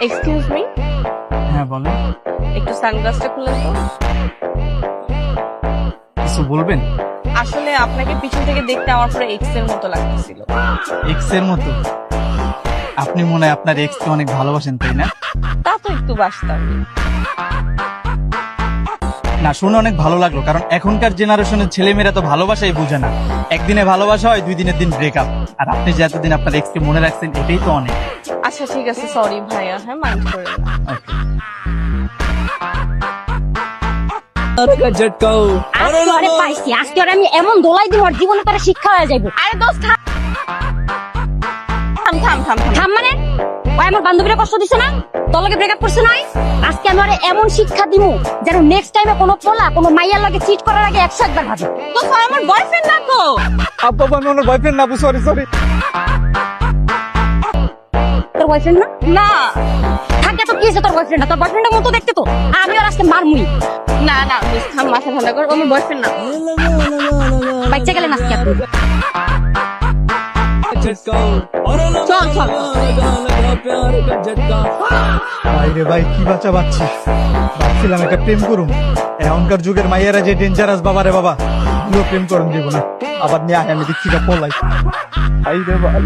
Excuse me, হ্যাঁ বলেন, একটু সানগ্লাসটা খুলে তো। কিছু বলবেন? আসলে আপনাকে পিছন থেকে দেখতে আমার পুরো এক্স এর মতো লাগতেছিল। এক্স এর মতো? আপনি মনে হয় আপনার এক্স কে অনেক ভালোবাসেন, তাই না? তা তো একটু বাসতাম। না, শুনে অনেক ভালো লাগলো, কারণ এখনকার জেনারেশনের ছেলেমেয়েরা তো ভালোবাসাই বুঝে না। একদিনে ভালোবাসা হয়, 2 দিনের দিন ব্রেকআপ। আর আপনি যে এতদিন আপনার এক্স কে মনে রাখছেন, এটাই তো অনেক। আচ্ছা ঠিক আছে, সরি ভাইয়া, হ্যাঁ মাইন্ড করেন না। Okay. আজকে পাইছি, আজকে ওরে আমি এমন দোলাই দিব ওর জীবনে তার শিক্ষা হয়ে যাইব। আরে দোস্ত থাম থাম থাম থাম থাম। থাম মানে ওই আমার বান্ধবীরা কষ্ট দিছে না, তোর লগে ব্রেকআপ করছে না? আজকে আমি ওরে এমন শিক্ষা দিমু যেন নেক্সট টাইমে কোনো পোলা কোনো মাইয়ার লগে চিট করার আগে 101 বার ভাবে। দোস্ত আমার বয়ফ্রেন্ড না তো। আব্বা আমি ওনার বয়ফ্রেন্ড না, সরি সরি। তোর বয়ফ্রেন্ড না? না থাকে তো কি হয়েছে, তোর বয়ফ্রেন্ড না? তোর বয়ফ্রেন্ডের মতো দেখতে তো। আমি ওর আজকে মারমুই। না না দোস্ত থাম, মাথা ঠান্ডা কর, ও আমার বয়ফ্রেন্ড না। বাচ্চা গেলেন আজকে আপনি। চল চল। ভাইরে ভাই, কি বাচ্চা বাচ্চি। ভাবছিলাম একটা প্রেম করুম, এখনকার যুগের মাইয়ারা যে ডেঞ্জারাস, বাবা রে বাবা, পুরো প্রেম করুন দিব না। আবার নিয়ে আয়, আমি দেখছি পলাই। ভাইরে ভাই।